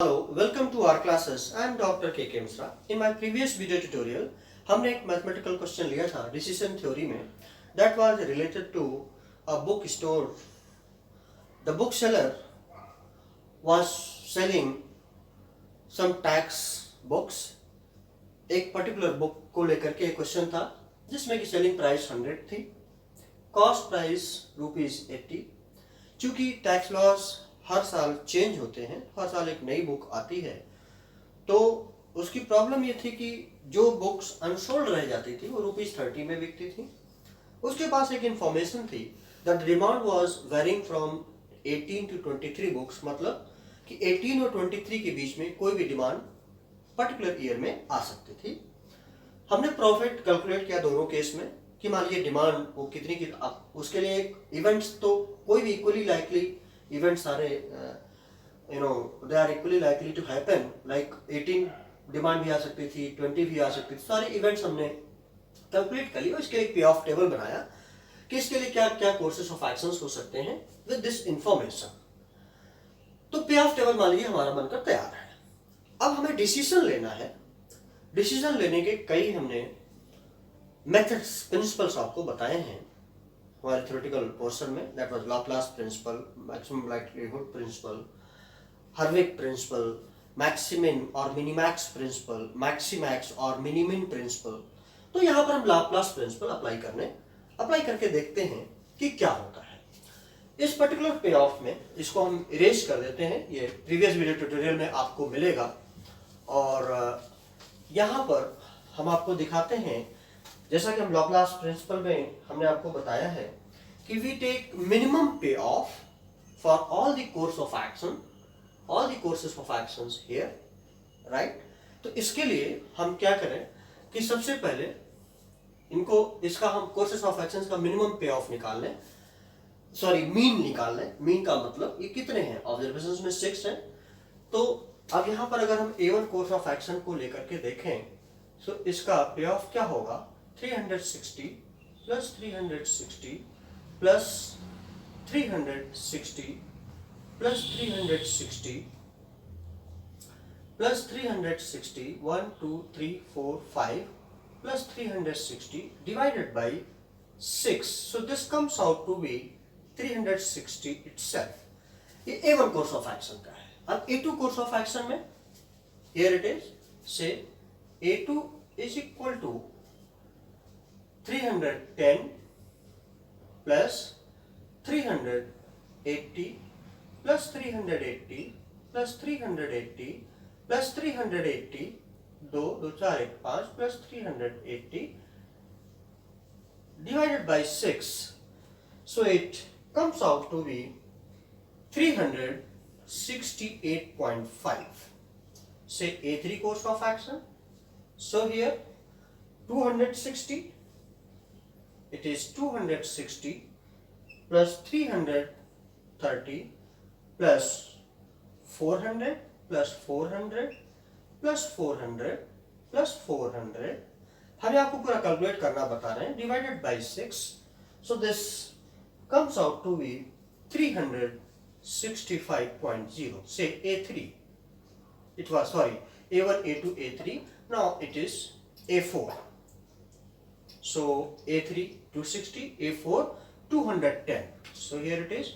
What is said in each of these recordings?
Hello, welcome to our classes. I am Dr. K.K. Misra. In my previous video tutorial, हमने एक mathematical question लिया था decision theory में that was related to a book store. The bookseller was selling some tax books. एक particular book को लेकर के एक क्वेश्चन था जिसमें की selling price 100 थी, cost price ₹80. चूंकि टैक्स लॉस हर साल चेंज होते हैं, हर साल एक नई बुक आती है, तो उसकी प्रॉब्लम ये थी कि जो बुक्स अनसोल्ड रह जाती थी वो ₹30 में बिकती थी। उसके पास एक इंफॉर्मेशन थी that demand was varying from 18 to 23 books, मतलब कि 18 और 23 के बीच में कोई भी डिमांड पर्टिकुलर ईयर में आ सकती थी। हमने प्रॉफिट कैलकुलेट किया दोनों केस में कि मान लीजिए डिमांड वो कितनी की, उसके लिए इवेंट्स तो कोई भी इक्वली लाइकली इवेंट्स सारे they are equally likely to happen, like 18 demand भी आ सकती थी, 20 भी आ सकती थी, सारे इवेंट्स हमने कैलकुलेट कर लिए। इसके लिए पे ऑफ टेबल बनाया कि इसके लिए क्या क्या कोर्सेस ऑफ एक्शंस हो सकते हैं विद दिस इंफॉर्मेशन। तो पे ऑफ टेबल मान लीजिए हमारा बनकर तैयार है। अब हमें डिसीजन लेना है। डिसीजन लेने के कई हमने मेथड्स, प्रिंसिपल्स आपको बताए हैं हमारे थ्योरेटिकल पोर्शन में। That was Laplace principle, maximum likelihood principle, Hurwicz principle, maximin और मिनिमैक्स प्रिंसिपल, मैक्सिमैक्स और मिनिमिन प्रिंसिपल। तो यहाँ पर हम लाप्लास प्रिंसिपल अप्लाई करके देखते हैं कि क्या होता है। इस पर्टिकुलर पे ऑफ में इसको हम इरेज कर देते हैं, ये प्रीवियस वीडियो ट्यूटोरियल में आपको मिलेगा। और यहाँ पर हम आपको दिखाते हैं, जैसा कि हम लाप्लास प्रिंसिपल में हमने आपको बताया है कि वी टेक मिनिमम पे of for all the course of action, all the courses of actions here, right. तो इसके लिए हम क्या करें कि सबसे पहले इसका हम कोर्सेस ऑफ एक्शंस का मिनिमम पे ऑफ निकाल लें, सॉरी मीन निकाल लें। मीन का मतलब ये कितने हैं, ऑब्जर्वेशंस में 6 हैं। तो अब यहाँ पर अगर हम A1 कोर्स ऑफ एक्शन को लेकर के देखें तो इसका पे ऑफ क्या होगा, 360 plus 360 plus 360 plus 360 plus 360, 1 2 3 4 5 plus 360 divided by 6. So this comes out to be 360 itself. ये A1 कोर्स ऑफ एक्शन का है। अब A2 कोर्स ऑफ एक्शन में here it is, say A2 is equal to 310 plus 380 plus 380 plus 380 plus 380, 2 2 4 1 5 plus 380 divided by 6. So it comes out to be 368.5. Say A3 course of action. So here 260, it is 260 plus 330 plus 400 plus 400 plus 400 plus 400, हमें आपको पूरा calculate करना बता रहे हैं, divided by 6. So this comes out to be 365.0. Say A3, it was, sorry, A1, A2, A3, now it is A4. So A3 260, A4 210. So here it is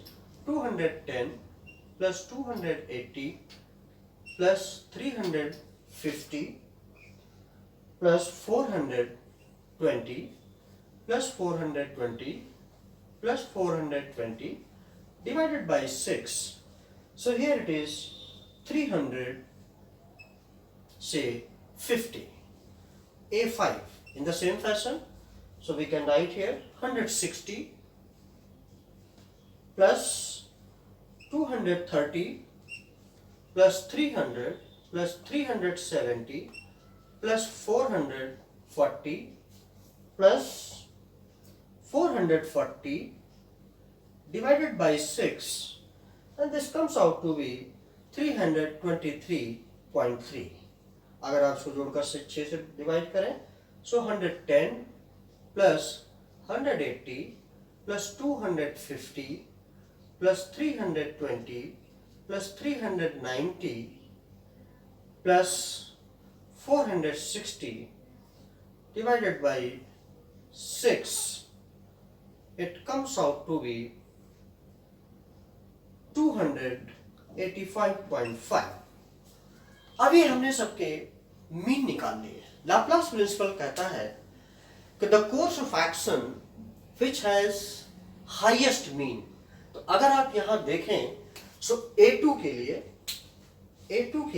210 plus 280 plus 350 plus 420 plus 420 plus 420 divided by 6. So here it is 350. A5 in the same fashion, so we can write here 160 plus 230 plus 300 plus 370 plus 440 plus 440 divided by 6, and this comes out to be 323.3. अगर आप इसको जोड़कर 6 से divide करें, so 110 plus 180 plus 250 plus 320 plus 390 plus 460 divided by 6, it comes out to be 285.5. अभी हमने सबके mean निकाल लिए। लाप्लास प्रिंसिपल कहता है कि the course of action which has highest mean. तो अगर आप यहां देखें सो A2 के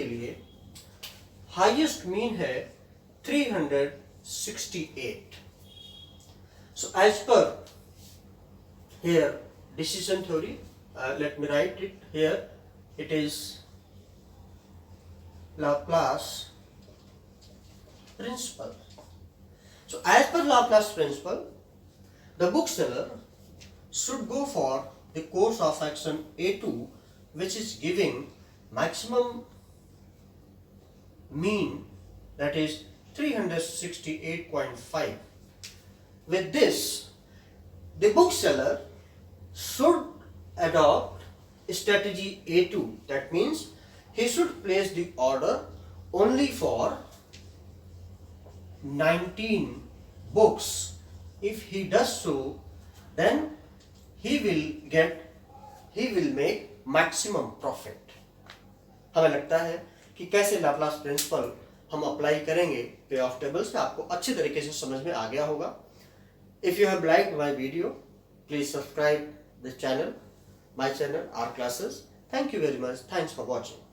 लिए हाईएस्ट मीन है 368. So as per here decision theory, let me write it here. It is Laplace principle. So as per Laplace principle, the bookseller should go for the course of action A2, which is giving maximum mean, that is 368.5. With this, the bookseller should adopt strategy A2. That means he should place the order only for 19 books. If he does so, then he will make maximum profit. हमें लगता है कि कैसे Laplace principal हम apply करेंगे पे of table से आपको अच्छे तरीके से समझ में आ गया होगा। If you have liked my video, please subscribe the channel, my channel, R Classes. Thank you very much. Thanks for watching.